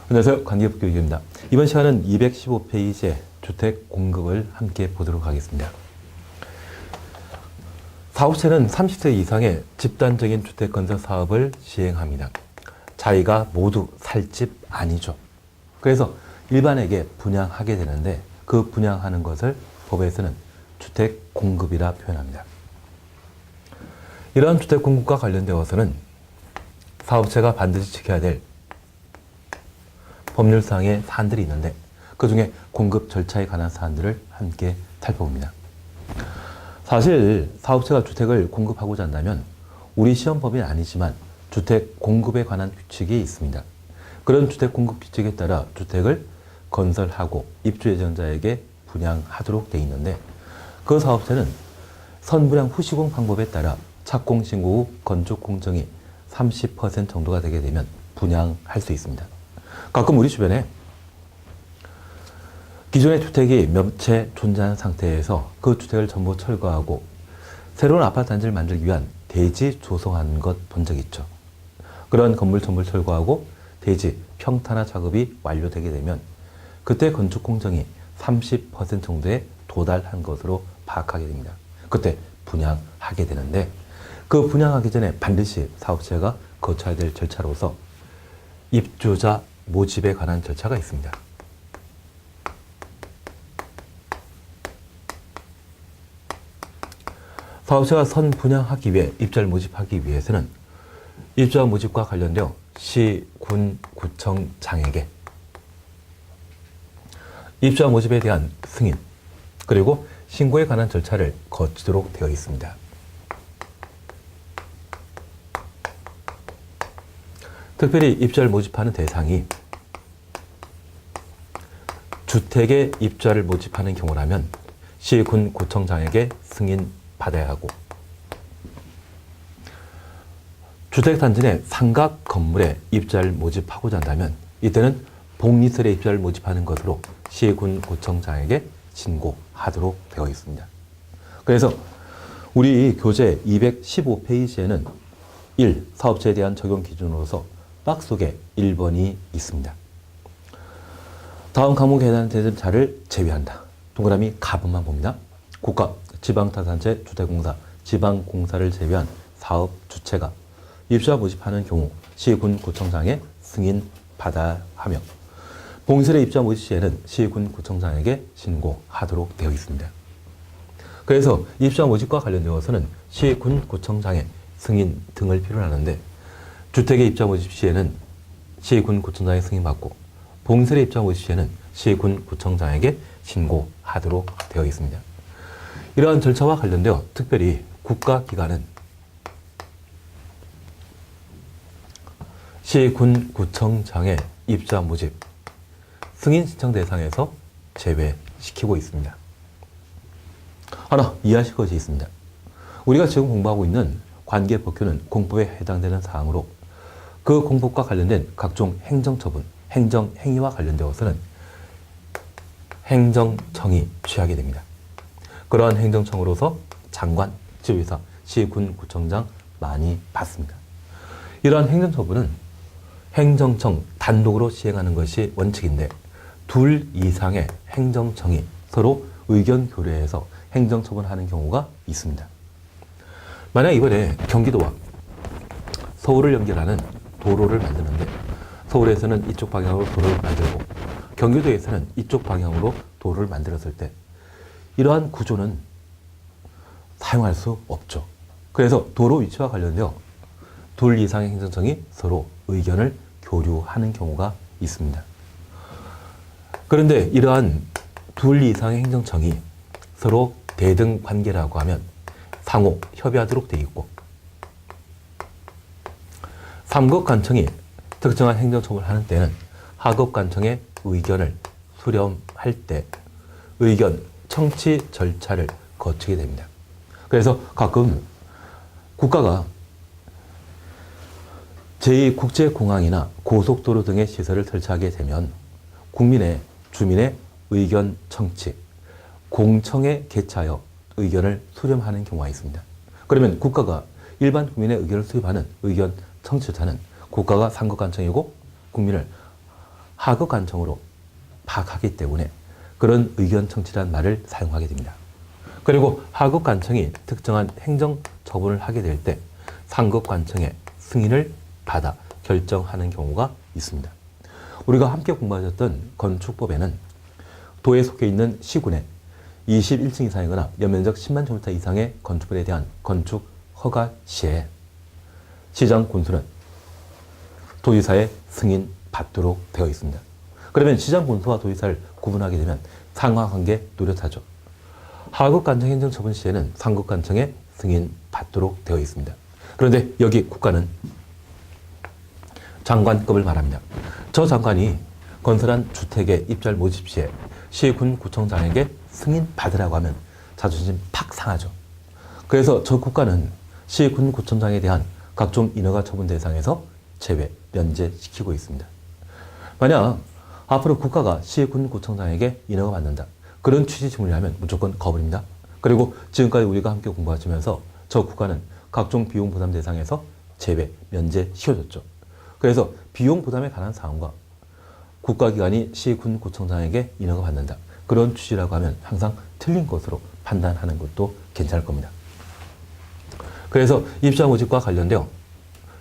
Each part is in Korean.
안녕하세요. 관계법교육입니다. 이번 시간은 215페이지의 주택 공급을 함께 보도록 하겠습니다. 사업체는 30세 이상의 집단적인 주택 건설 사업을 시행합니다. 자기가 모두 살 집 아니죠. 그래서 일반에게 분양하게 되는데 그 분양하는 것을 법에서는 주택 공급이라 표현합니다. 이러한 주택 공급과 관련되어서는 사업체가 반드시 지켜야 될 법률상의 사안들이 있는데 그 중에 공급 절차에 관한 사안들을 함께 살펴봅니다. 사실 사업체가 주택을 공급하고자 한다면 우리 시험법이 아니지만 주택 공급에 관한 규칙이 있습니다. 그런 주택 공급 규칙에 따라 주택을 건설하고 입주 예정자에게 분양하도록 되어 있는데 그 사업체는 선분양 후 시공 방법에 따라 착공 신고 후 건축 공정이 30% 정도가 되게 되면 분양할 수 있습니다. 가끔 우리 주변에 기존의 주택이 몇 채 존재하는 상태에서 그 주택을 전부 철거하고 새로운 아파트 단지를 만들기 위한 대지 조성하는 것 본 적 있죠. 그런 건물 전부 철거하고 대지 평탄화 작업이 완료되게 되면 그때 건축 공정이 30% 정도에 도달한 것으로 파악하게 됩니다. 그때 분양하게 되는데 그 분양하기 전에 반드시 사업체가 거쳐야 될 절차로서 입주자 모집에 관한 절차가 있습니다. 사업체가 선 분양하기 위해 입주자를 모집하기 위해서는 입주자 모집과 관련되어 시, 군, 구청장에게 입주자 모집에 대한 승인 그리고 신고에 관한 절차를 거치도록 되어 있습니다. 특별히 입주자를 모집하는 대상이 주택에 입주자를 모집하는 경우라면 시, 군, 구청장에게 승인 받아야 하고 주택단지 내 삼각 건물에 입주자를 모집하고자 한다면 이때는 복리설에 입주자를 모집하는 것으로 시, 군, 구청장에게 신고하도록 되어 있습니다. 그래서 우리 교재 215페이지에는 1. 사업체에 대한 적용 기준으로서 박스 속에 1번이 있습니다. 다음 과목에 해당되는 자를 제외한다. 동그라미 가번만 봅니다. 국가, 지방자치단체, 주택공사, 지방공사를 제외한 사업 주체가 입주자 모집하는 경우 시, 군, 구청장의 승인 받아야 하며 봉실의 입주자 모집 시에는 시, 군, 구청장에게 신고하도록 되어 있습니다. 그래서 입주자 모집과 관련되어서는 시, 군, 구청장의 승인 등을 필요로 하는데 주택의 입주자 모집 시에는 시, 군, 구청장의 승인받고 봉실의 입주자 모집 시에는 시, 군, 구청장에게 신고하도록 되어 있습니다. 이러한 절차와 관련되어 특별히 국가기관은 시, 군, 구청장의 입주자 모집 승인 신청 대상에서 제외시키고 있습니다. 하나 이해하실 것이 있습니다. 우리가 지금 공부하고 있는 관계법규는 공법에 해당되는 사항으로 그 공법과 관련된 각종 행정처분, 행정행위와 관련되어서는 행정청이 취하게 됩니다. 그러한 행정청으로서 장관, 지도의사, 시, 군, 구청장 많이 받습니다. 이러한 행정처분은 행정청 단독으로 시행하는 것이 원칙인데 둘 이상의 행정청이 서로 의견 교류해서 행정처분하는 경우가 있습니다. 만약 이번에 경기도와 서울을 연결하는 도로를 만드는데 서울에서는 이쪽 방향으로 도로를 만들고 경기도에서는 이쪽 방향으로 도로를 만들었을 때 이러한 구조는 사용할 수 없죠. 그래서 도로 위치와 관련되어 둘 이상의 행정청이 서로 의견을 교류하는 경우가 있습니다. 그런데 이러한 둘 이상의 행정청이 서로 대등 관계라고 하면 상호 협의하도록 되어 있고 삼급관청이 특정한 행정처분을 하는 때는 하급관청의 의견을 수렴할 때 의견 청취 절차를 거치게 됩니다. 그래서 가끔 국가가 제2국제공항이나 고속도로 등의 시설을 설치하게 되면 주민의 의견 청취, 공청에 개최하여 의견을 수렴하는 경우가 있습니다. 그러면 국가가 일반 국민의 의견을 수렴하는 의견 청취자는 국가가 상급관청이고 국민을 하급 관청으로 파악하기 때문에 그런 의견 청취란 말을 사용하게 됩니다. 그리고 하급 관청이 특정한 행정 처분을 하게 될 때 상급 관청의 승인을 받아 결정하는 경우가 있습니다. 우리가 함께 공부하셨던 건축법에는 도에 속해 있는 시군에 21층 이상이거나 연면적 10만 제곱미터 이상의 건축물에 대한 건축 허가 시에 시장 군수는 도지사의 승인 받도록 되어 있습니다. 그러면 시장 군수와 도지사를 구분하게 되면 상하관계 뚜렷하죠. 하급 관청 행정 처분 시에는 상급 관청의 승인 받도록 되어 있습니다. 그런데 여기 국가는 장관급을 말합니다. 저 장관이 건설한 주택의 입주할 모집 시에 시군 구청장에게 승인 받으라고 하면 자존심 팍 상하죠. 그래서 저 국가는 시군 구청장에 대한 각종 인허가 처분 대상에서 제외, 면제시키고 있습니다. 만약 앞으로 국가가 시군 구청장에게 인허가 받는다. 그런 취지 질문을 하면 무조건 거부입니다. 그리고 지금까지 우리가 함께 공부하시면서 저 국가는 각종 비용 부담 대상에서 제외, 면제시켜줬죠. 그래서 비용 부담에 관한 사항과 국가기관이 시군 구청장에게 인허가 받는다. 그런 취지라고 하면 항상 틀린 것으로 판단하는 것도 괜찮을 겁니다. 그래서 입자 모집과 관련되어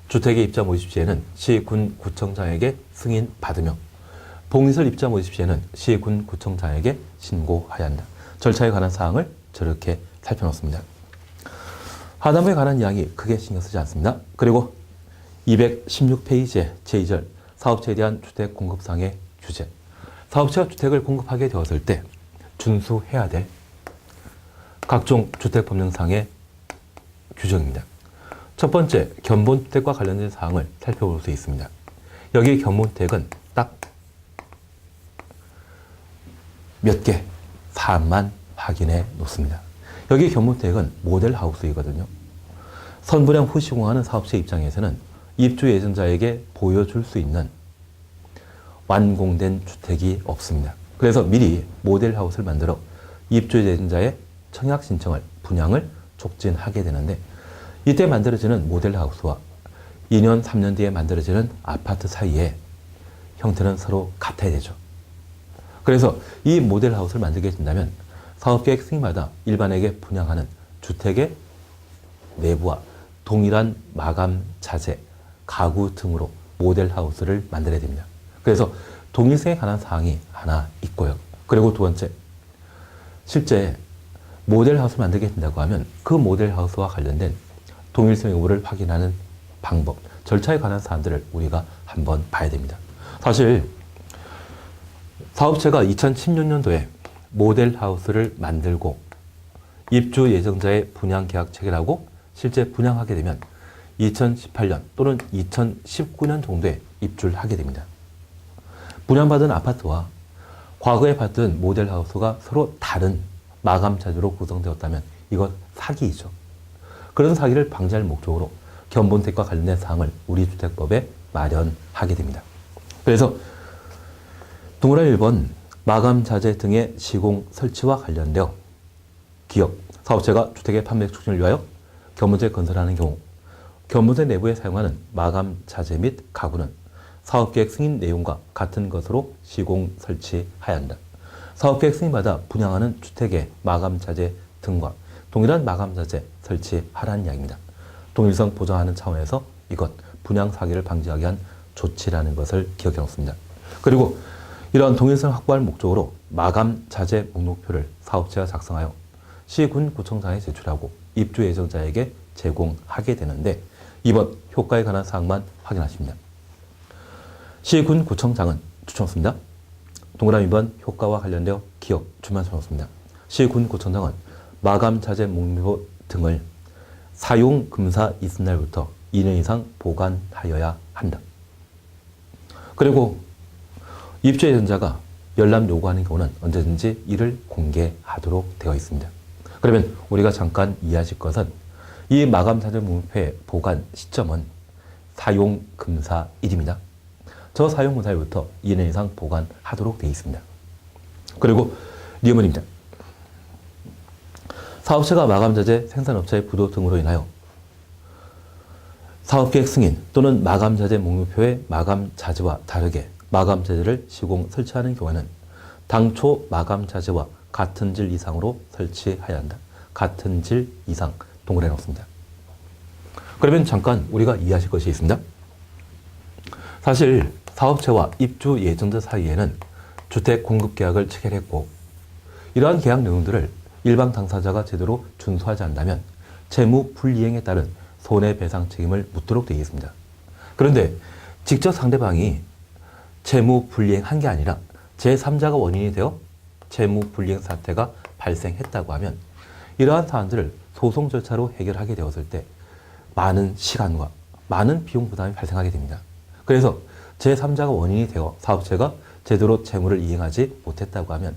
주택의 입자 모집 시에는 시군 구청장에게 승인 받으며 봉인설 입자 모집 시에는 시군 구청장에게 신고해야 한다. 절차에 관한 사항을 저렇게 살펴놓습니다. 하단부에 관한 이야기 크게 신경 쓰지 않습니다. 그리고 216페이지의 제2절 사업체에 대한 주택 공급상의 규제. 사업체가 주택을 공급하게 되었을 때 준수해야 될 각종 주택법령상의 규정입니다. 첫 번째, 견본주택과 관련된 사항을 살펴볼 수 있습니다. 여기 견본주택은 딱 몇 개 사안만 확인해 놓습니다. 여기 견본주택은 모델하우스이거든요. 선분양 후 시공하는 사업체 입장에서는 입주 예정자에게 보여줄 수 있는 완공된 주택이 없습니다. 그래서 미리 모델하우스를 만들어 입주 예정자의 청약 신청을, 분양을 촉진하게 되는데 이때 만들어지는 모델하우스와 2년, 3년 뒤에 만들어지는 아파트 사이에 형태는 서로 같아야 되죠. 그래서 이 모델하우스를 만들게 된다면 사업계획 승인마다 일반에게 분양하는 주택의 내부와 동일한 마감 자재, 가구 등으로 모델하우스를 만들어야 됩니다. 그래서 동일성에 관한 사항이 하나 있고요. 그리고 두 번째, 실제 모델하우스를 만들게 된다고 하면 그 모델하우스와 관련된 동일성 여부를 확인하는 방법, 절차에 관한 사항들을 우리가 한번 봐야 됩니다. 사실 사업체가 2016년도에 모델하우스를 만들고 입주 예정자의 분양 계약 체결하고 실제 분양하게 되면 2018년 또는 2019년 정도에 입주를 하게 됩니다. 분양받은 아파트와 과거에 봤던 모델하우스가 서로 다른 마감 자재로 구성되었다면 이것 사기이죠. 그런 사기를 방지할 목적으로 견본주택과 관련된 사항을 우리 주택법에 마련하게 됩니다. 그래서 동그라미 1번 마감 자재 등의 시공 설치와 관련되어 기업, 사업체가 주택의 판매 촉진을 위하여 견본주택 건설하는 경우 견본주택 내부에 사용하는 마감 자재 및 가구는 사업계획 승인 내용과 같은 것으로 시공 설치해야 한다. 사업계획 승인받아 분양하는 주택의 마감 자재 등과 동일한 마감 자재 설치하라는 이야기입니다. 동일성 보장하는 차원에서 이것 분양 사기를 방지하기 위한 조치라는 것을 기억해 놓습니다. 그리고 이러한 동일성 확보할 목적으로 마감 자재 목록표를 사업체가 작성하여 시군 구청장에 제출하고 입주 예정자에게 제공하게 되는데 이번 효과에 관한 사항만 확인하십니다. 시군 구청장은 추천습니다. 동그라미 2번 효과와 관련되어 기억 줄만 쳐놓습니다. 시군 구청장은 마감 자재 목록표 등을 사용 금사 이튿날부터 2년 이상 보관하여야 한다. 그리고 입주 예정자가 열람 요구하는 경우는 언제든지 이를 공개하도록 되어 있습니다. 그러면 우리가 잠깐 이해하실 것은 이 마감 자재 목록표의 보관 시점은 사용 금사일입니다. 저 사용 금사일부터 2년 이상 보관하도록 되어 있습니다. 그리고 리어문입니다. 사업체가 마감자재 생산업체의 부도 등으로 인하여 사업계획 승인 또는 마감자재 목록표의 마감자재와 다르게 마감자재를 시공 설치하는 경우에는 당초 마감자재와 같은 질 이상으로 설치해야 한다. 같은 질 이상 동그라미 넣습니다. 그러면 잠깐 우리가 이해하실 것이 있습니다. 사실 사업체와 입주 예정자 사이에는 주택 공급 계약을 체결했고 이러한 계약 내용들을 일반 당사자가 제대로 준수하지 않는다면 채무 불이행에 따른 손해배상 책임을 묻도록 되어 있습니다. 그런데 직접 상대방이 채무 불이행한 게 아니라 제3자가 원인이 되어 채무 불이행 사태가 발생했다고 하면 이러한 사안들을 소송 절차로 해결하게 되었을 때 많은 시간과 많은 비용 부담이 발생하게 됩니다. 그래서 제3자가 원인이 되어 사업체가 제대로 채무를 이행하지 못했다고 하면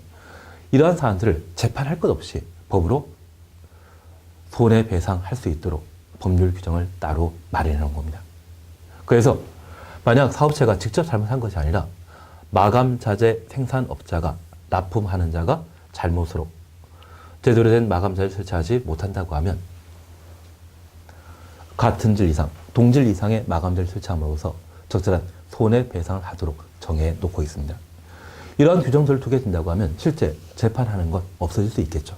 이러한 사안들을 재판할 것 없이 법으로 손해배상할 수 있도록 법률 규정을 따로 마련해 놓은 겁니다. 그래서 만약 사업체가 직접 잘못한 것이 아니라 마감자재 생산업자가 납품하는 자가 잘못으로 제대로 된 마감자재를 설치하지 못한다고 하면 같은 질 이상, 동질 이상의 마감자재를 설치함으로써 적절한 손해배상을 하도록 정해놓고 있습니다. 이러한 규정들을 두게 된다고 하면 실제 재판하는 것 없어질 수 있겠죠.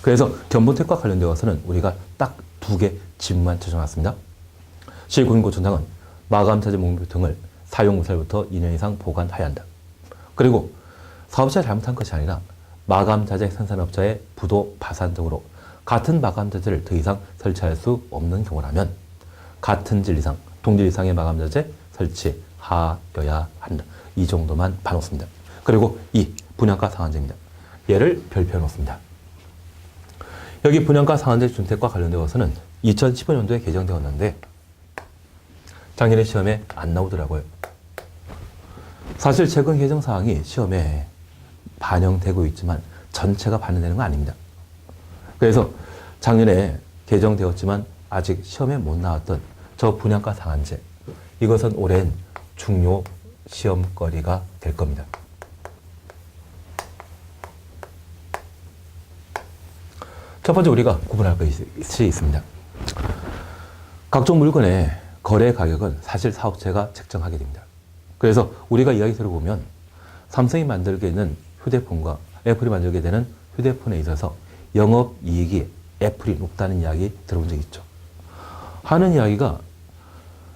그래서 견본택과 관련되어서는 우리가 딱 2개 질문만 적어놨습니다. 시군구청장은 마감자재 목록 등을 사용무살부터 2년 이상 보관해야 한다. 그리고 사업자가 잘못한 것이 아니라 마감자재 생산업자의 부도 파산 등으로 같은 마감자재를 더 이상 설치할 수 없는 경우라면 같은 질 이상, 동질 이상의 마감자재 설치하여야 한다. 이 정도만 봐놓습니다. 그리고 이 분양가 상한제입니다. 얘를 별표해 놓습니다. 여기 분양가 상한제 준택과 관련되어서는 2015년도에 개정되었는데 작년에 시험에 안 나오더라고요. 사실 최근 개정 사항이 시험에 반영되고 있지만 전체가 반영되는 건 아닙니다. 그래서 작년에 개정되었지만 아직 시험에 못 나왔던 저 분양가 상한제, 이것은 올해는 중요 시험거리가 될 겁니다. 첫 번째 우리가 구분할 것이 있습니다. 각종 물건의 거래 가격은 사실 사업체가 책정하게 됩니다. 그래서 우리가 이야기 들어보면 삼성이 만들게 되는 휴대폰과 애플이 만들게 되는 휴대폰에 있어서 영업이익이 애플이 높다는 이야기 들어본 적 있죠. 하는 이야기가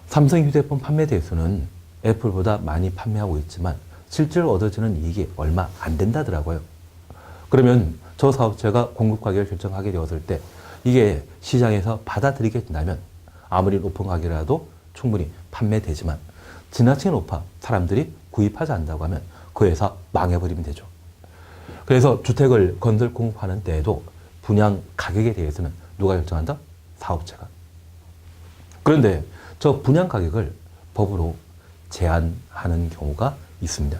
삼성 휴대폰 판매 대수는 애플보다 많이 판매하고 있지만 실제로 얻어지는 이익이 얼마 안 된다더라고요. 그러면 저 사업체가 공급 가격을 결정하게 되었을 때 이게 시장에서 받아들이게 된다면 아무리 높은 가격이라도 충분히 판매되지만 지나치게 높아 사람들이 구입하지 않는다고 하면 그 회사 망해버리면 되죠. 그래서 주택을 건설 공급하는 때에도 분양 가격에 대해서는 누가 결정한다? 사업체가. 그런데 저 분양 가격을 법으로 제한하는 경우가 있습니다.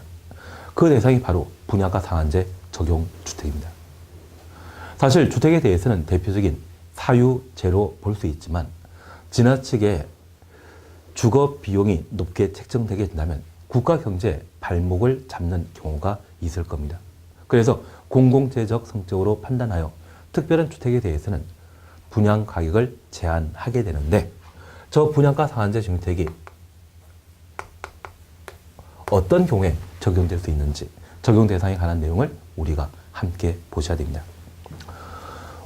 그 대상이 바로 분양가 상한제 적용 주택입니다. 사실 주택에 대해서는 대표적인 사유제로 볼 수 있지만 지나치게 주거 비용이 높게 책정되게 된다면 국가 경제 발목을 잡는 경우가 있을 겁니다. 그래서 공공재적 성격으로 판단하여 특별한 주택에 대해서는 분양 가격을 제한하게 되는데 저 분양가 상한제 정책이 어떤 경우에 적용될 수 있는지 적용 대상에 관한 내용을 우리가 함께 보셔야 됩니다.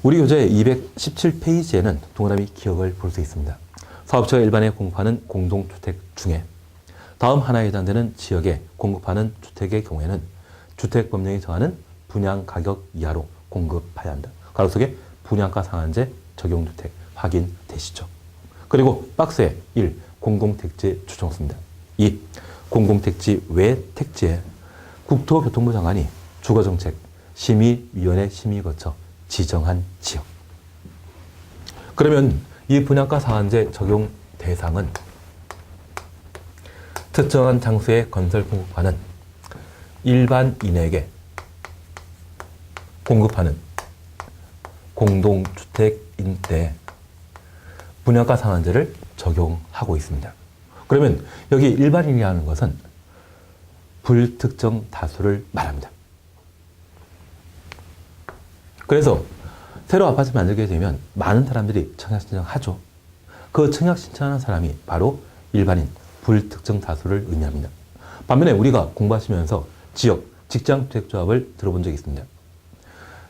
우리 교재 217페이지에는 동그라미 기억을 볼 수 있습니다. 사업체가 일반에 공급하는 공동주택 중에 다음 하나에 해당되는 지역에 공급하는 주택의 경우에는 주택법령이 정하는 분양가격 이하로 공급해야 한다. 가로 속에 분양가 상한제 적용주택 확인되시죠? 그리고 박스에 1. 공공택지 추정수입니다. 2. 공공택지 외 택지에 국토교통부 장관이 주거정책 심의위원회 심의 거쳐 지정한 지역. 그러면 이 분양가 상한제 적용 대상은 특정한 장소에 건설 공급하는 일반인에게 공급하는 공동주택인 때 분양가 상한제를 적용하고 있습니다. 그러면 여기 일반인이라는 것은 불특정 다수를 말합니다. 그래서 새로 아파트 만들게 되면 많은 사람들이 청약 신청하죠. 그 청약 신청하는 사람이 바로 일반인, 불특정 다수를 의미합니다. 반면에 우리가 공부하시면서 지역 직장주택조합을 들어본 적이 있습니다.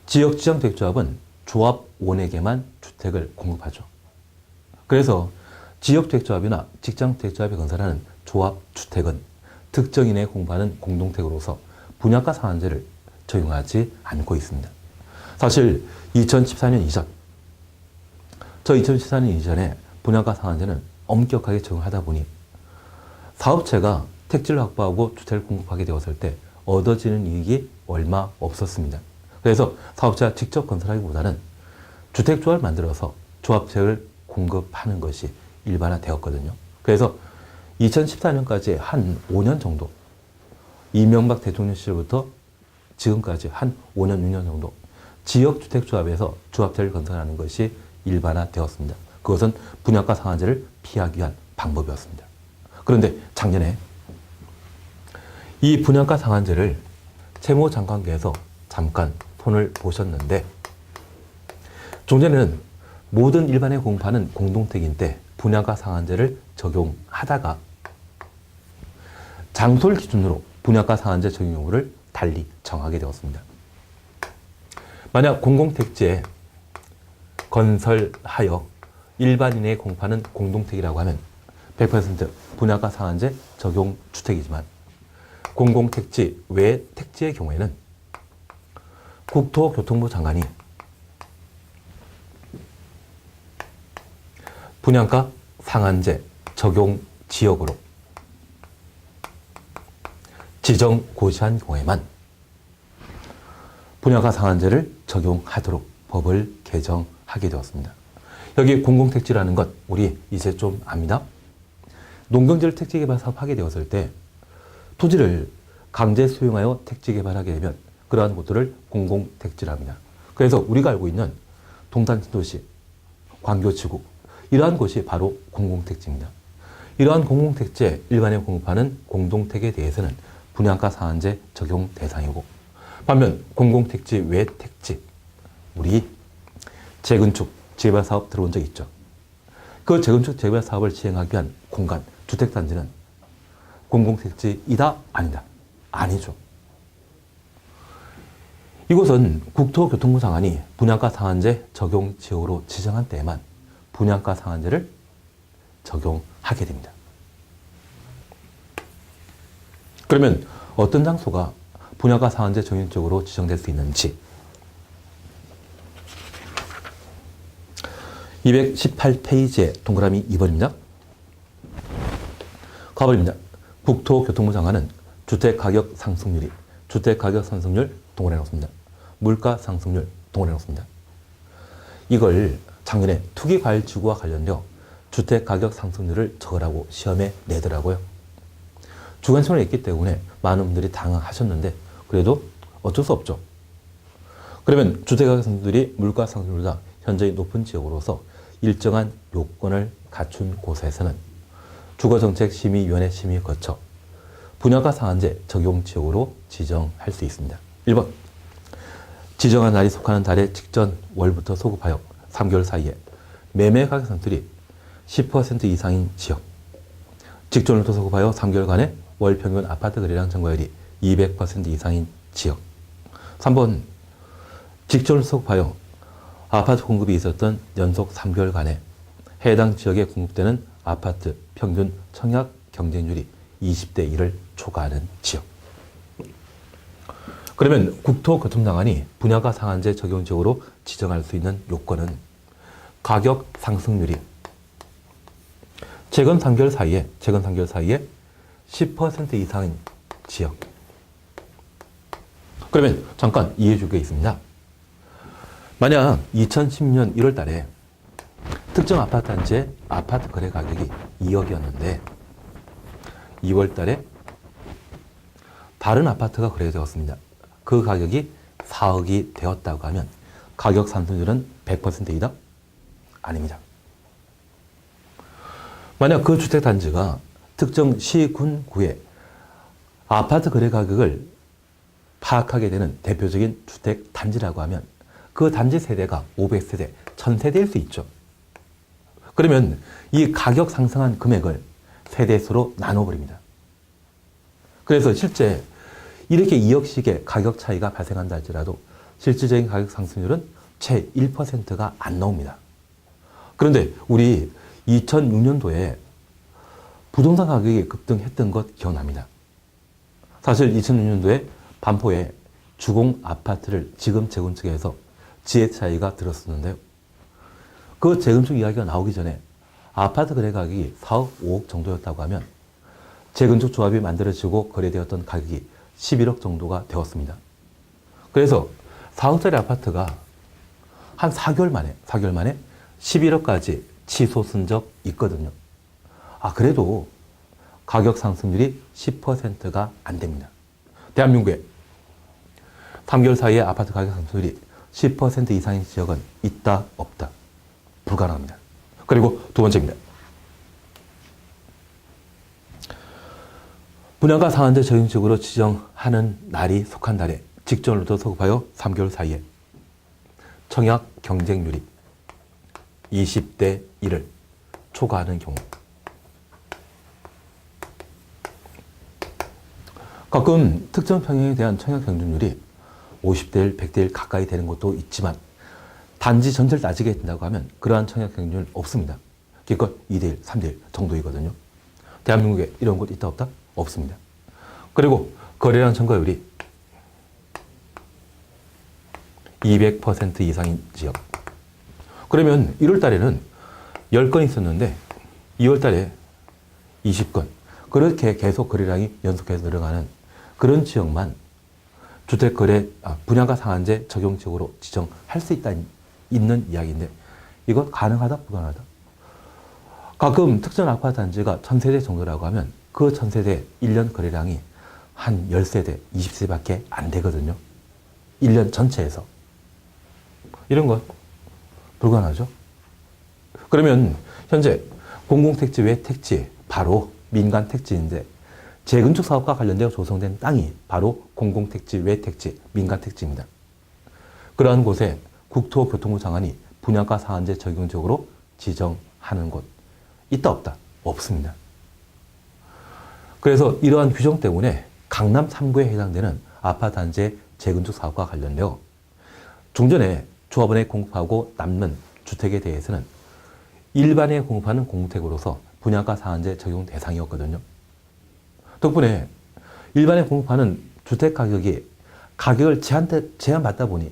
지역 직장주택조합은 조합원에게만 주택을 공급하죠. 그래서 지역주택조합이나 직장주택조합이 건설하는 조합주택은 특정인에 공급하는 공동택으로서 분양가 상한제를 적용하지 않고 있습니다. 사실 2014년 이전, 2014년 이전에 분양가 상한제는 엄격하게 적용하다 보니 사업체가 택지를 확보하고 주택을 공급하게 되었을 때 얻어지는 이익이 얼마 없었습니다. 그래서 사업자가 직접 건설하기보다는 주택조합을 만들어서 조합주택을 공급하는 것이 일반화되었거든요. 그래서 2014년까지 한 5년 정도, 이명박 대통령 시절부터 지금까지 한 5년, 6년 정도 지역주택조합에서 조합주택을 건설하는 것이 일반화되었습니다. 그것은 분양가 상한제를 피하기 위한 방법이었습니다. 그런데 작년에 이 분양가 상한제를 채무장관께서 잠깐 손을 보셨는데, 종전에는 모든 일반에 공급하는 공동택인 때 분양가 상한제를 적용하다가 장소를 기준으로 분양가 상한제 적용 여부를 달리 정하게 되었습니다. 만약 공공택지에 건설하여 일반인에 공급하는 공동택이라고 하면 100% 분양가 상한제 적용 주택이지만, 공공택지 외 택지의 경우에는 국토교통부 장관이 분양가 상한제 적용 지역으로 지정 고시한 경우에만 분양가 상한제를 적용하도록 법을 개정하게 되었습니다. 여기 공공택지라는 것 우리 이제 좀 압니다. 농경지를 택지개발 사업하게 되었을 때 토지를 강제 수용하여 택지개발하게 되면 그러한 곳들을 공공택지라 합니다. 그래서 우리가 알고 있는 동탄신도시, 광교지구 이러한 곳이 바로 공공택지입니다. 이러한 공공택지에 일반에 공급하는 공동택에 대해서는 분양가 상한제 적용 대상이고, 반면 공공택지 외 택지, 우리 재건축, 재개발 사업 들어온 적 있죠. 그 재건축, 재개발 사업을 시행하기 위한 공간, 주택단지는 공공택지이다? 아니다? 아니죠. 이곳은 국토교통부 장관이 분양가 상한제 적용 지역으로 지정한 때에만 분양가 상한제를 적용하게 됩니다. 그러면 어떤 장소가 분양가 상한제 적용 지역으로 지정될 수 있는지 218페이지에 동그라미 2번입니다. 가버립니다. 국토교통부 장관은 주택가격 상승률이 주택가격 상승률 동원해 놓습니다. 물가 상승률 동원해 놓습니다. 이걸 작년에 투기과열지구와 관련되어 주택가격 상승률을 적으라고 시험에 내더라고요. 주관식으로 했기 때문에 많은 분들이 당황하셨는데 그래도 어쩔 수 없죠. 그러면 주택가격 상승률이 물가 상승률보다 현저히 높은 지역으로서 일정한 요건을 갖춘 곳에서는 주거정책심의위원회 심의 거쳐 분양가 상한제 적용 지역으로 지정할 수 있습니다. 1번, 지정한 날이 속하는 달의 직전 월부터 소급하여 3개월 사이에 매매 가격 상승률이 10% 이상인 지역, 직전월부터 소급하여 3개월간의 월 평균 아파트 거래량 증가율이 200% 이상인 지역. 3번, 직전을 소급하여 아파트 공급이 있었던 연속 3개월간에 해당 지역에 공급되는 아파트 평균 청약 경쟁률이 20대 1을 초과하는 지역. 그러면 국토교통장관이 분양가 상한제 적용 지역으로 지정할 수 있는 요건은 가격 상승률이 최근 3개월 사이에 10% 이상인 지역. 그러면 잠깐 이해해 줄 게 있습니다. 만약 2010년 1월 달에 특정 아파트 단지의 아파트 거래 가격이 2억이었는데 2월 달에 다른 아파트가 거래되었습니다. 그 가격이 4억이 되었다고 하면 가격 상승률은 100%이다? 아닙니다. 만약 그 주택단지가 특정 시, 군, 구의 아파트 거래 가격을 파악하게 되는 대표적인 주택단지라고 하면 그 단지 세대가 500세대, 1000세대일 수 있죠. 그러면 이 가격 상승한 금액을 세대수로 나눠버립니다. 그래서 실제 이렇게 2억씩의 가격 차이가 발생한다 할지라도 실질적인 가격 상승률은 채 1%가 안 나옵니다. 그런데 우리 2006년도에 부동산 가격이 급등했던 것 기억납니다. 사실 2006년도에 반포에 주공 아파트를 지금 재건축해서 지혜 차이가 들었었는데요. 그 재건축 이야기가 나오기 전에 아파트 거래 가격이 4억, 5억 정도였다고 하면 재건축 조합이 만들어지고 거래되었던 가격이 11억 정도가 되었습니다. 그래서 4억짜리 아파트가 한 4개월 만에 11억까지 치솟은 적 있거든요. 그래도 가격 상승률이 10%가 안 됩니다. 대한민국에 3개월 사이에 아파트 가격 상승률이 10% 이상인 지역은 있다, 없다. 불가능합니다. 그리고 두 번째입니다. 분양가 상한제 적용적으로 지정하는 날이 속한 달에 직전으로도 소급하여 3개월 사이에 청약 경쟁률이 20대 1을 초과하는 경우, 가끔 특정 평형에 대한 청약 경쟁률이 50대 1, 100대 1 가까이 되는 것도 있지만 단지 전체를 따지게 된다고 하면 그러한 청약 경쟁률 없습니다. 기껏 2대 1, 3대 1 정도이거든요. 대한민국에 이런 곳 있다 없다? 없습니다. 그리고 거래량 청가율이 200% 이상인 지역. 그러면 1월 달에는 10건 있었는데 2월 달에 20건. 그렇게 계속 거래량이 연속해서 늘어가는 그런 지역만 분양가 상한제 적용 지역으로 지정할 수 있는 이야기인데 이거 가능하다? 불가능하다? 가끔 특정 아파트 단지가 1000세대 정도라고 하면 그 1000세대 1년 거래량이 한 10세대, 20세대밖에 안 되거든요. 1년 전체에서. 이런 건 불가능하죠. 그러면 현재 공공택지 외 택지, 바로 민간택지인데 재건축 사업과 관련되어 조성된 땅이 바로 공공택지 외 택지, 민간택지입니다. 그러한 곳에 국토교통부 장관이 분양가 상한제 적용적으로 지정하는 곳 있다 없다? 없습니다. 그래서 이러한 규정 때문에 강남 3구에 해당되는 아파트 단지의 재건축 사업과 관련되어 종전에 조합원에 공급하고 남는 주택에 대해서는 일반에 공급하는 공택으로서 분양가 상한제 적용 대상이었거든요. 덕분에 일반에 공급하는 주택 가격을 제한받다 보니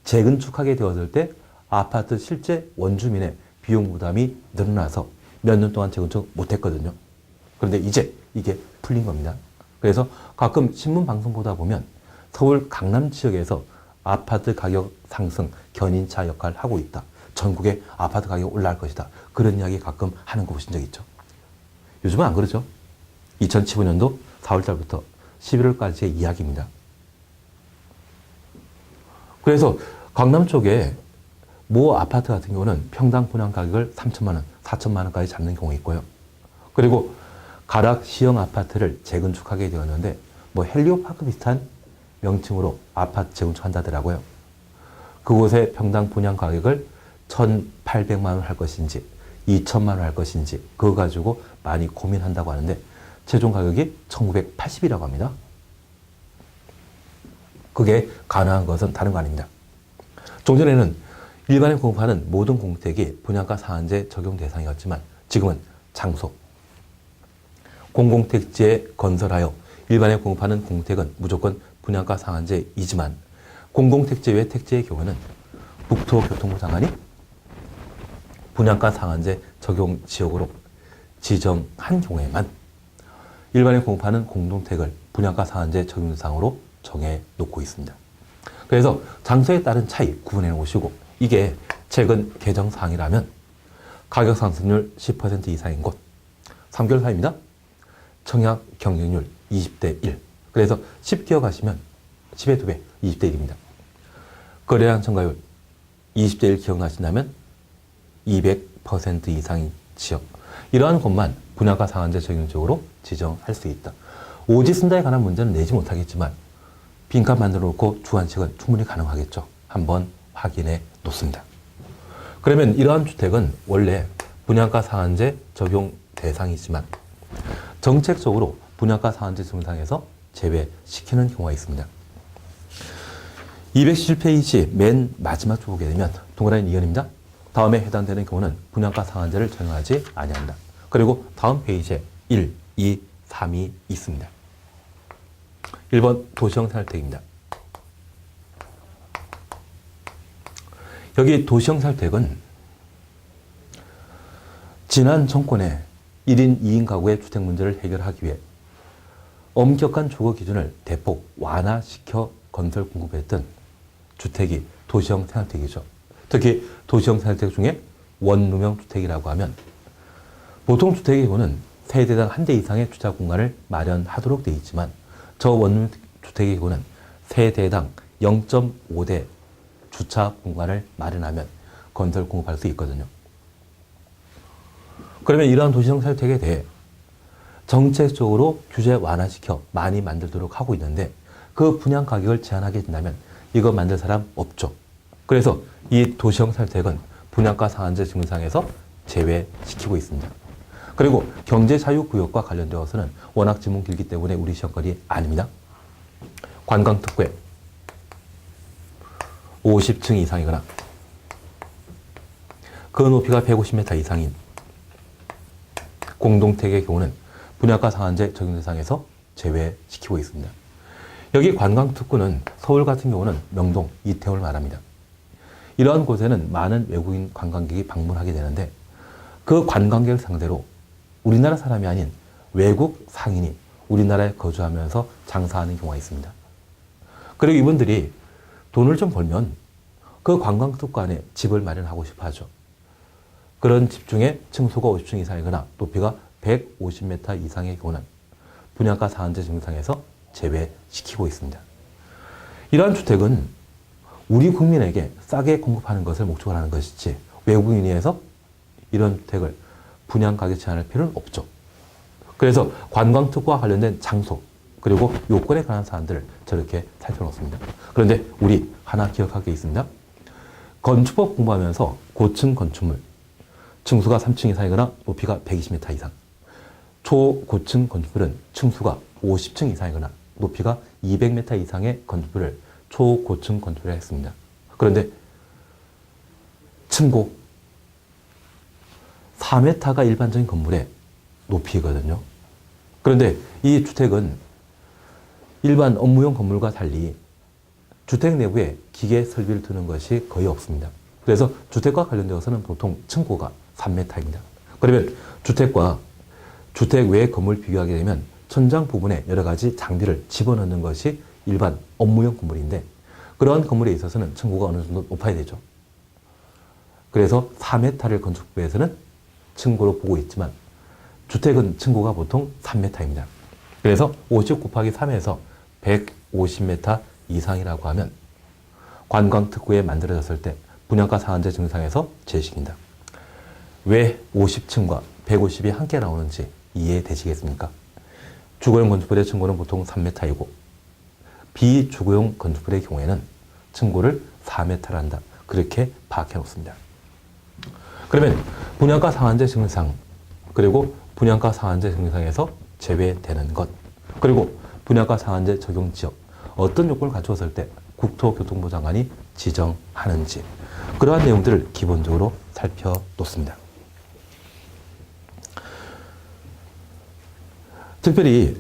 재건축하게 되었을 때 아파트 실제 원주민의 비용 부담이 늘어나서 몇 년 동안 재건축 못했거든요. 그런데 이제 이게 풀린 겁니다. 그래서 가끔 신문 방송 보다 보면 서울 강남 지역에서 아파트 가격 상승 견인차 역할을 하고 있다. 전국에 아파트 가격이 올라갈 것이다. 그런 이야기 가끔 하는 거 보신 적 있죠. 요즘은 안 그러죠. 2015년도 4월달부터 11월까지의 이야기입니다. 그래서 강남 쪽에 모 아파트 같은 경우는 평당 분양 가격을 3천만 원, 4천만 원까지 잡는 경우가 있고요. 그리고 가락 시형 아파트를 재건축하게 되었는데 헬리오파크 비슷한 명칭으로 아파트 재건축한다더라고요. 그곳에 평당 분양 가격을 1,800만 원 할 것인지 2천만 원 할 것인지 그거 가지고 많이 고민한다고 하는데 최종 가격이 1,980이라고 합니다. 그게 가능한 것은 다른 거 아닙니다. 종전에는 일반에 공급하는 모든 공택이 분양가 상한제 적용 대상이었지만 지금은 장소, 공공택지에 건설하여 일반에 공급하는 공택은 무조건 분양가 상한제이지만 공공택지 외 택지의 경우는 국토교통부 장관이 분양가 상한제 적용 지역으로 지정한 경우에만 일반에 공급하는 공동택을 분양가 상한제 적용 대상으로 정해놓고 있습니다. 그래서 장소에 따른 차이 구분해 놓으시고 이게 최근 개정 사항이라면 가격 상승률 10% 이상인 곳 3개월 사이입니다. 청약 경쟁률 20대 1. 그래서 10 기억하시면 10의 2배 20대 1입니다. 거래량 청가율 20대 1 기억나신다면 200% 이상인 지역. 이러한 곳만 분양가 상한제 적용적으로 지정할 수 있다. 오지 쓴다에 관한 문제는 내지 못하겠지만 빈칸 만들어 놓고 주관식은 충분히 가능하겠죠. 한번 확인해 놓습니다. 그러면 이러한 주택은 원래 분양가 상한제 적용 대상이지만 정책적으로 분양가 상한제 증상에서 제외시키는 경우가 있습니다. 217페이지 맨 마지막 줄 보게 되면 동그라미 이언입니다. 다음에 해당되는 경우는 분양가 상한제를 적용하지 아니한다. 그리고 다음 페이지에 1, 2, 3이 있습니다. 1번 도시형 생활주택입니다. 여기 도시형 생활주택은 지난 정권의 1인 2인 가구의 주택 문제를 해결하기 위해 엄격한 주거 기준을 대폭 완화시켜 건설 공급했던 주택이 도시형 생활주택이죠. 특히 도시형 생활주택 중에 원룸형 주택이라고 하면 보통 주택의 경우는 세대당 한 대 이상의 주차 공간을 마련하도록 되어 있지만 저 원룸 주택의 경우는 세대당 0.5대 주차 공간을 마련하면 건설 공급할 수 있거든요. 그러면 이러한 도시형 생활주택에 대해 정책적으로 규제 완화시켜 많이 만들도록 하고 있는데 그 분양 가격을 제한하게 된다면 이거 만들 사람 없죠. 그래서 이 도시형 생활주택은 분양가 상한제 증상에서 제외시키고 있습니다. 그리고 경제자유구역과 관련되어서는 워낙 지문 길기 때문에 우리 시험거리 아닙니다. 관광특구에 50층 이상이거나 그 높이가 150m 이상인 공동택의 경우는 분양가 상한제 적용 대상에서 제외시키고 있습니다. 여기 관광특구는 서울 같은 경우는 명동, 이태원을 말합니다. 이러한 곳에는 많은 외국인 관광객이 방문하게 되는데 그 관광객을 상대로 우리나라 사람이 아닌 외국 상인이 우리나라에 거주하면서 장사하는 경우가 있습니다. 그리고 이분들이 돈을 좀 벌면 그 관광특구 안에 집을 마련하고 싶어 하죠. 그런 집 중에 층수가 50층 이상이거나 높이가 150m 이상의 경우는 분양가 상한제 증상에서 제외시키고 있습니다. 이러한 주택은 우리 국민에게 싸게 공급하는 것을 목적으로 하는 것이지 외국인에서 이런 주택을 분양 가격 제한할 필요는 없죠. 그래서 관광특구와 관련된 장소 그리고 요건에 관한 사안들을 저렇게 살펴놓습니다. 그런데 우리 하나 기억할 게 있습니다. 건축법 공부하면서 고층 건축물 층수가 3층 이상이거나 높이가 120m 이상 초고층 건축물은 층수가 50층 이상이거나 높이가 200m 이상의 건축물을 초고층 건축물이라 했습니다. 그런데 층고 4m가 일반적인 건물의 높이거든요. 그런데 이 주택은 일반 업무용 건물과 달리 주택 내부에 기계 설비를 두는 것이 거의 없습니다. 그래서 주택과 관련되어서는 보통 층고가 3m입니다. 그러면 주택과 주택 외 건물 비교하게 되면 천장 부분에 여러 가지 장비를 집어넣는 것이 일반 업무용 건물인데 그러한 건물에 있어서는 층고가 어느 정도 높아야 되죠. 그래서 4m를 건축부에서는 층고로 보고 있지만 주택은 층고가 보통 3m입니다. 그래서 50 곱하기 3에서 150m 이상이라고 하면 관광특구에 만들어졌을 때 분양가 상한제 증상에서 제시킨다. 왜 50층과 150이 함께 나오는지 이해되시겠습니까? 주거용 건축물의 층고는 보통 3m이고 비주거용 건축물의 경우에는 층고를 4m를 한다. 그렇게 파악해 놓습니다. 그러면 분양가 상한제 증상 그리고 분양가 상한제 증상에서 제외되는 것 그리고 분양가 상한제 적용 지역 어떤 요건을 갖추었을 때 국토교통부 장관이 지정하는지 그러한 내용들을 기본적으로 살펴놓습니다. 특별히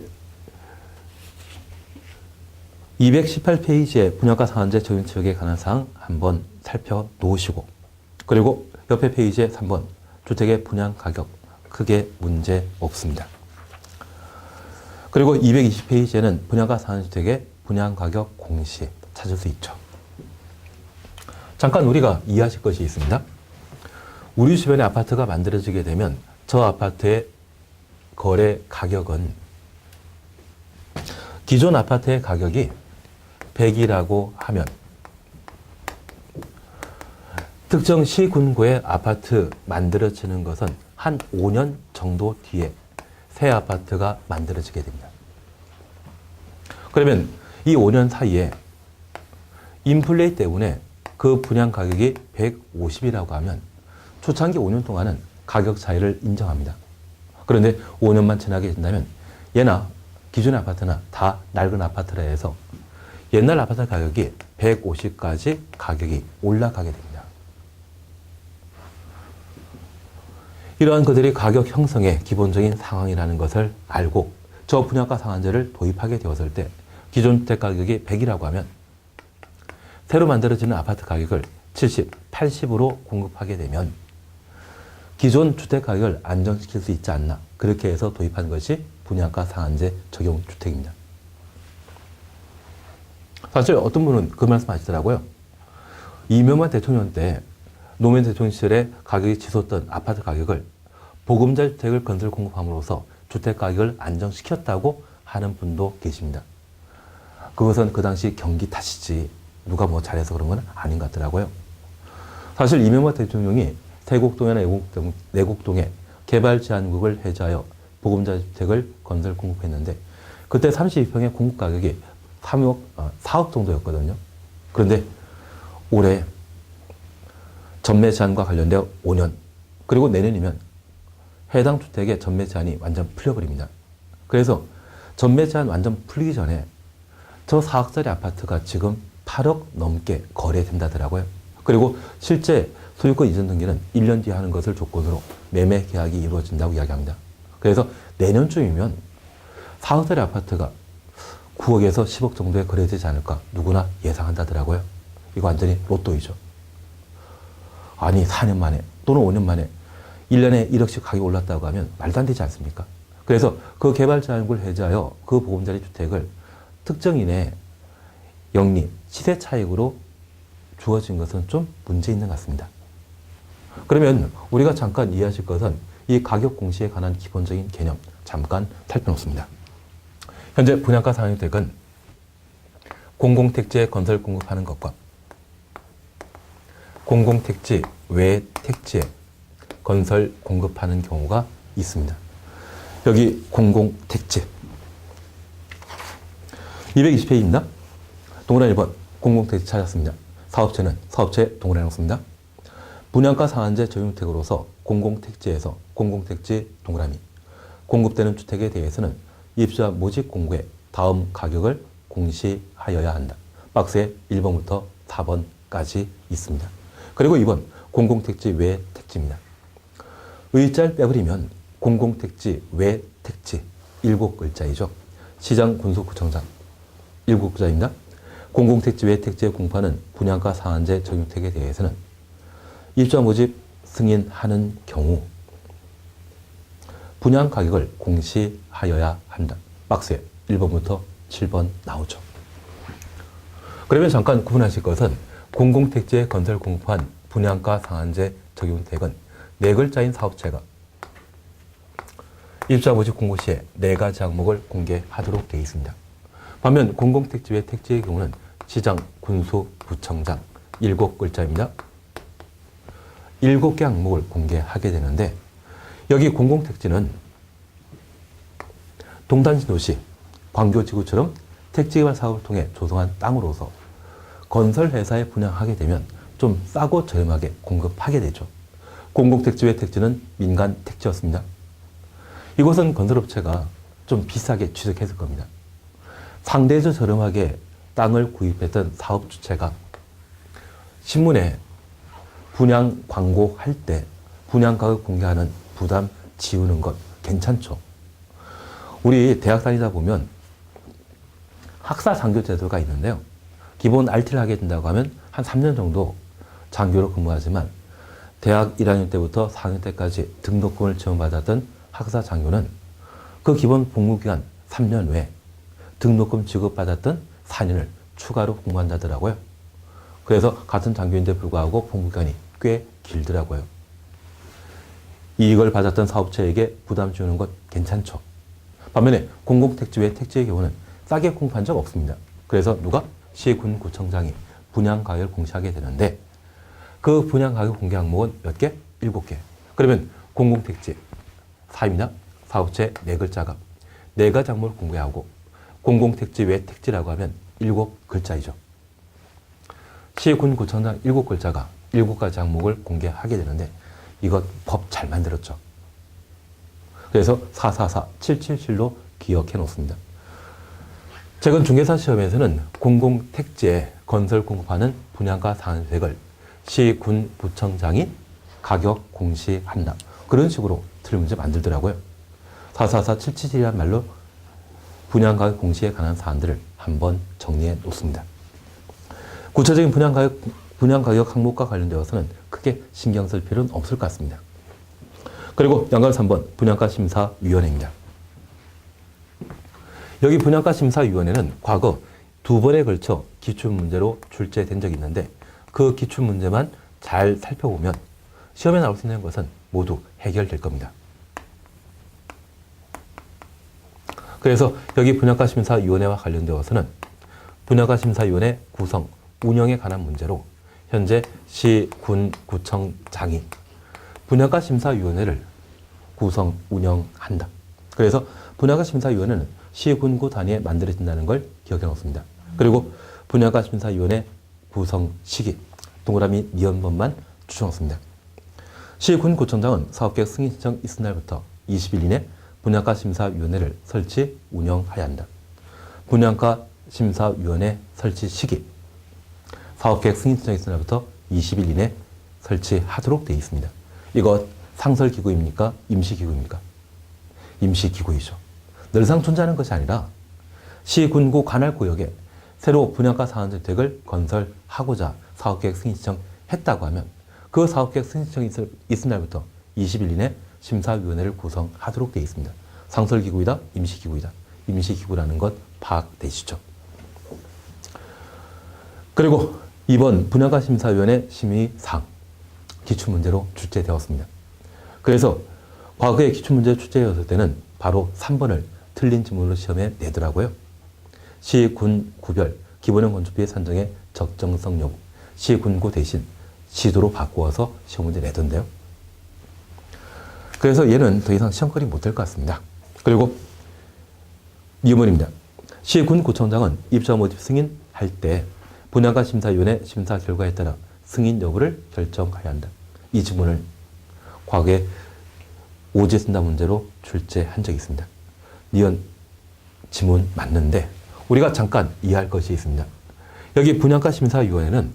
218페이지의 분양가 상한제 적용 지역에 관한 사항 한번 살펴놓으시고 그리고 옆에 페이지에 3번 주택의 분양 가격 크게 문제 없습니다. 그리고 220페이지에는 분양가 상한 주택의 분양 가격 공시 찾을 수 있죠. 잠깐 우리가 이해하실 것이 있습니다. 우리 주변에 아파트가 만들어지게 되면 저 아파트의 거래 가격은 기존 아파트의 가격이 100이라고 하면 특정 시군구의 아파트 만들어지는 것은 한 5년 정도 뒤에 새 아파트가 만들어지게 됩니다. 그러면 이 5년 사이에 인플레이 때문에 그 분양 가격이 150이라고 하면 초창기 5년 동안은 가격 차이를 인정합니다. 그런데 5년만 지나게 된다면 얘나 기존의 아파트나 다 낡은 아파트라 해서 옛날 아파트 가격이 150까지 가격이 올라가게 됩니다. 이러한 그들이 가격 형성의 기본적인 상황이라는 것을 알고 저 분양가 상한제를 도입하게 되었을 때 기존 주택 가격이 100이라고 하면 새로 만들어지는 아파트 가격을 70, 80으로 공급하게 되면 기존 주택 가격을 안정시킬 수 있지 않나. 그렇게 해서 도입한 것이 분양가 상한제 적용 주택입니다. 사실 어떤 분은 그 말씀 하시더라고요. 이명박 대통령 때 노무현 대통령 시절에 가격이 치솟던 아파트 가격을 보금자 주택을 건설 공급함으로써 주택 가격을 안정시켰다고 하는 분도 계십니다. 그것은 그 당시 경기 탓이지 누가 뭐 잘해서 그런 건 아닌 것 같더라고요. 사실 이명박 대통령이 세곡동이나 내곡동에 개발 제한구역을 해제하여 보금자 주택을 건설 공급했는데 그때 32평의 공급 가격이 4억 정도였거든요. 그런데 올해 전매 제한과 관련되어 5년 그리고 내년이면 해당 주택의 전매 제한이 완전 풀려버립니다. 그래서 전매 제한 완전 풀리기 전에 저 4억짜리 아파트가 지금 8억 넘게 거래된다더라고요. 그리고 실제 소유권 이전 등기는 1년 뒤에 하는 것을 조건으로 매매 계약이 이루어진다고 이야기합니다. 그래서 내년쯤이면 4억짜리 아파트가 9억에서 10억 정도에 거래되지 않을까 누구나 예상한다더라고요. 이거 완전히 로또이죠. 아니 4년 만에 또는 5년 만에 1년에 1억씩 가격이 올랐다고 하면 말도 안 되지 않습니까? 그래서 그 개발 제한구를 해제하여 그 보금자리 주택을 특정인의 영리, 시세 차익으로 주어진 것은 좀 문제 있는 것 같습니다. 그러면 우리가 잠깐 이해하실 것은 이 가격 공시에 관한 기본적인 개념 잠깐 살펴놓습니다. 현재 분양가 상한주택은 공공택지에 건설 공급하는 것과 공공택지 외 택지에 건설 공급하는 경우가 있습니다. 여기 공공택지 220페이지입니다. 동그라미 1번 공공택지 찾았습니다. 사업체는 사업체 동그라미 놓습니다. 분양가 상한제 적용주택으로서 공공택지에서 공공택지 동그라미 공급되는 주택에 대해서는 입주자 모집 공고에 다음 가격을 공시하여야 한다. 박스에 1번부터 4번까지 있습니다. 그리고 2번 공공택지 외 택지입니다. 의자를 빼버리면 공공택지 외 택지 7글자이죠. 시장 군수구청장 7글자입니다. 공공택지 외 택지에 공급하는 분양가 상한제 적용주택에 대해서는 입주자 모집 승인하는 경우 분양 가격을 공시하여야 한다. 박스에 1번부터 7번 나오죠. 그러면 잠깐 구분하실 것은 공공택지에 건설 공급한 분양가 상한제 적용주택은 4글자인 사업체가 입주자 모집 공고 시에 4가지 항목을 공개하도록 되어 있습니다. 반면 공공택지 외 택지의 경우는 시장, 군수, 구청장 7글자입니다. 7개 항목을 공개하게 되는데 여기 공공택지는 동단신도시, 광교지구처럼 택지개발 사업을 통해 조성한 땅으로서 건설회사에 분양하게 되면 좀 싸고 저렴하게 공급하게 되죠. 공공택지 외 택지는 민간 택지였습니다. 이곳은 건설업체가 좀 비싸게 취득했을 겁니다. 상대적으로 저렴하게 땅을 구입했던 사업주체가 신문에 분양 광고할 때 분양가격 공개하는 부담 지우는 것 괜찮죠. 우리 대학 다니다 보면 학사 장교 제도가 있는데요. 기본 RT를 하게 된다고 하면 한 3년 정도 장교로 근무하지만 대학 1학년 때부터 4학년 때까지 등록금을 지원받았던 학사 장교는 그 기본 복무기간 3년 외에 등록금 지급받았던 4년을 추가로 복무한다더라고요. 그래서 같은 장교인데 불구하고 복무기간이 꽤 길더라고요. 이익을 받았던 사업체에게 부담 주는 것 괜찮죠. 반면에 공공택지 외 택지의 경우는 싸게 공급한 적 없습니다. 그래서 누가? 시군구청장이 분양가격을 공시하게 되는데 그 분양가격 공개 항목은 몇 개? 7개. 그러면 공공택지 4입니다. 사업체 4글자가 4가지 항목을 공개하고 공공택지 외 택지라고 하면 7글자이죠. 시군구청장 7글자가 7가지 항목을 공개하게 되는데 이것 법 잘 만들었죠. 그래서 444, 777로 기억해 놓습니다. 최근 중개사 시험에서는 공공택지에 건설 공급하는 분양가 상한주택을 시, 군, 구청장이 가격 공시한다. 그런 식으로 틀린 문제 만들더라고요. 44477이란 말로 분양가격 공시에 관한 사안들을 한번 정리해 놓습니다. 구체적인 분양가격 항목과 관련되어서는 크게 신경 쓸 필요는 없을 것 같습니다. 그리고 연관 3번 분양가심사위원회입니다. 여기 분양가심사위원회는 과거 2번에 걸쳐 기출문제로 출제된 적이 있는데 그 기출문제만 잘 살펴보면 시험에 나올 수 있는 것은 모두 해결될 겁니다. 그래서 여기 분양가심사위원회와 관련되어서는 분양가심사위원회 구성, 운영에 관한 문제로 현재 시, 군, 구청장이 분양가심사위원회를 구성, 운영한다. 그래서 분양가심사위원회는 시, 군, 구 단위에 만들어진다는 걸 기억해 놓습니다. 그리고 분양가심사위원회 구성 시기, 동그라미 니은번만 추정했습니다. 시, 군, 구청장은 사업계획 승인 신청 있은 날부터 20일 이내 분양가심사위원회를 설치, 운영해야 한다. 분양가심사위원회 설치 시기, 사업계획 승인 신청 있은 날부터 20일 이내 설치하도록 되어 있습니다. 이것 상설기구입니까? 임시기구입니까? 임시기구이죠. 늘상 존재하는 것이 아니라 시, 군, 구 관할구역에 새로 분양가 상한주택을 건설하고자 사업계획 승인 신청했다고 하면 그 사업계획 승인 신청이 있은 날부터 20일 이내 심사위원회를 구성하도록 되어 있습니다. 상설기구이다, 임시기구이다. 임시기구라는 것 파악되시죠? 그리고 이번 분양가심사위원회 심의사항 기출문제로 출제되었습니다. 그래서 과거에 기출문제 출제되었을 때는 바로 3번을 틀린 지문으로 시험에 내더라고요. 시, 군, 구별, 기본형 건축비 산정의 적정성 여부, 시, 군, 구 대신 시도로 바꾸어서 시험 문제 내던데요. 그래서 얘는 더 이상 시험거리 못될 것 같습니다. 그리고 미문입니다. 시, 군, 구청장은 입자 모집 승인할 때 분양가심사위원회 심사 결과에 따라 승인 여부를 결정해야 한다. 이 지문을 과거에 오제 쓴다 문제로 출제한 적이 있습니다. 니은 지문 맞는데 우리가 잠깐 이해할 것이 있습니다. 여기 분양가심사위원회는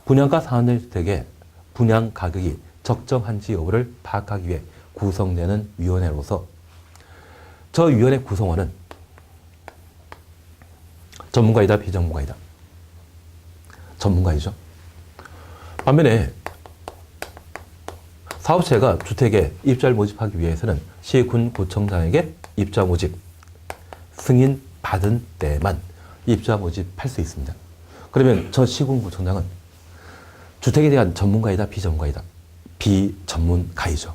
분양가 상한주택의 분양 가격이 적정한지 여부를 파악하기 위해 구성되는 위원회로서 저 위원회 구성원은 전문가이다, 비전문가이다? 전문가이죠. 반면에 사업체가 주택에 입자를 모집하기 위해서는 시, 군, 구청장에게 입자 모집 승인 받은 때만 입자 모집할 수 있습니다. 그러면 저 시, 군, 구청장은 주택에 대한 전문가이다, 비전문가이다? 비전문가이죠.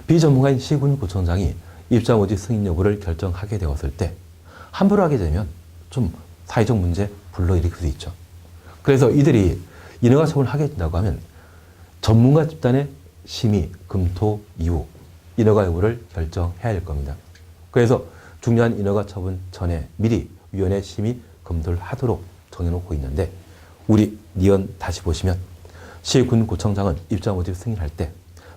비전문가인 시, 군, 구청장이 입자 모집 승인 여부를 결정하게 되었을 때 함부로 하게 되면 좀 사회적 문제 불러일으킬 수 있죠. 그래서 이들이 인허가 처분을 하게 된다고 하면 전문가 집단의 심의, 검토 이후 인허가 여부를 결정해야 할 겁니다. 그래서 중요한 인허가 처분 전에 미리 위원회 심의, 검토를 하도록 정해놓고 있는데 우리 니은 다시 보시면 시, 군, 구청장은 입자 모집 승인할 때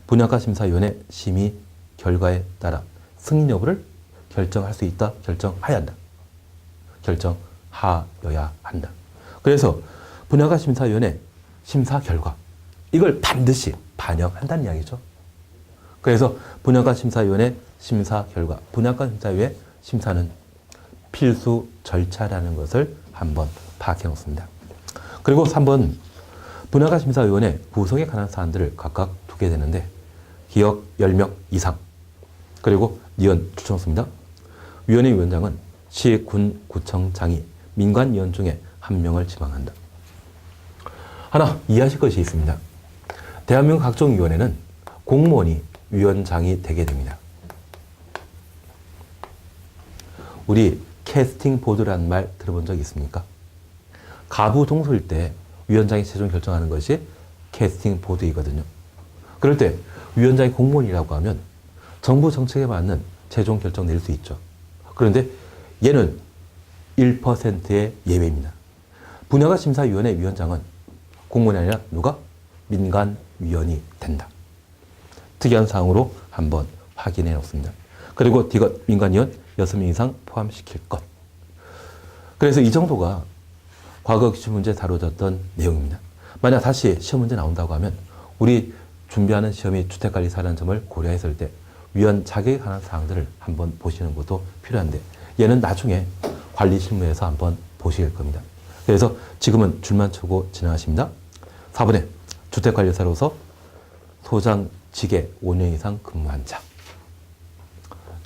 분양가심사위원회 심의 결과에 따라 승인 여부를 결정할 수 있다, 결정해야 한다. 결정하여야 한다. 그래서 분양가심사위원회 심사 결과 이걸 반드시 반영한다는 이야기죠. 그래서 분양가심사위원회 심사 결과, 분양가심사위원회 심사는 필수 절차라는 것을 한번 파악해 놓습니다. 그리고 3번 분양가심사위원회 구성에 관한 사안들을 각각 두게 되는데 기억 10명 이상 그리고 니은 추천했습니다. 위원회 위원장은 시, 군, 구청장이 민관위원 중에 한 명을 지명한다. 하나 이해하실 것이 있습니다. 대한민국 각종 위원회는 공무원이 위원장이 되게 됩니다. 우리 캐스팅 보드라는 말 들어본 적 있습니까? 가부 동수일 때 위원장이 최종 결정하는 것이 캐스팅 보드이거든요. 그럴 때 위원장이 공무원이라고 하면 정부 정책에 맞는 최종 결정 낼 수 있죠. 그런데 얘는 1%의 예외입니다. 분양가심사위원회 위원장은 공무원이 아니라 누가? 민간위원이 된다. 특이한 사항으로 한번 확인해 놓습니다. 그리고 디귿 민간위원 6명 이상 포함시킬 것. 그래서 이 정도가 과거 기출문제에 다뤄졌던 내용입니다. 만약 다시 시험 문제 나온다고 하면 우리 준비하는 시험이 주택관리사라는 점을 고려했을 때 위원 자격에 관한 사항들을 한번 보시는 것도 필요한데 얘는 나중에 관리실무에서 한번 보실 겁니다. 그래서 지금은 줄만 쳐고 진행하십니다. 4번에 주택관리사로서 소장 직에 5년 이상 근무한 자.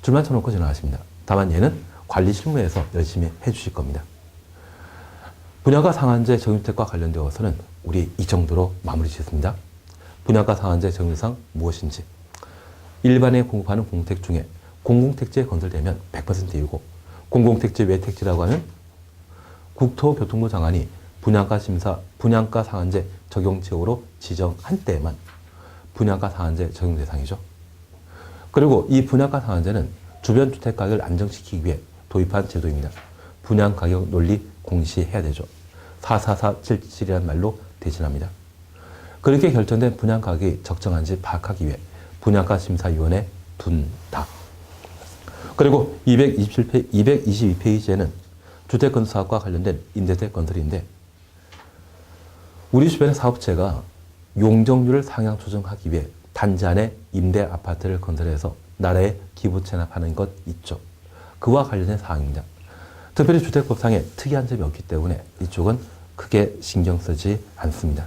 줄만 쳐놓고 진행하십니다. 다만 얘는 관리실무에서 열심히 해주실 겁니다. 분양가 상한제 정유택과 관련되어서는 우리 이 정도로 마무리 짓습니다. 분양가 상한제 정유상 무엇인지. 일반에 공급하는 공택 중에 공공택지에 건설되면 100%이고 공공택지 외 택지라고 하면 국토교통부 장관이 분양가 심사, 분양가 상한제 적용 지역으로 지정한 때에만 분양가 상한제 적용 대상이죠. 그리고 이 분양가 상한제는 주변 주택 가격을 안정시키기 위해 도입한 제도입니다. 분양가격 논리 공시해야 되죠. 44477이라는 말로 대신합니다. 그렇게 결정된 분양가격이 적정한지 파악하기 위해 분양가심사위원회 둔다. 그리고 222페이지에는 주택건설사업과 관련된 임대주택 건설인데 우리 주변의 사업체가 용적률을 상향 조정하기 위해 단지 안에 임대 아파트를 건설해서 나라에 기부 체납하는 것 있죠. 그와 관련된 사항입니다. 특별히 주택법상에 특이한 점이 없기 때문에 이쪽은 크게 신경 쓰지 않습니다.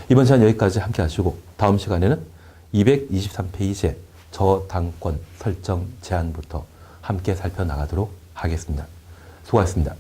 이번 시간 여기까지 함께 하시고 다음 시간에는 223페이지의 저당권 설정 제한부터 함께 살펴나가도록 하겠습니다. 수고하셨습니다.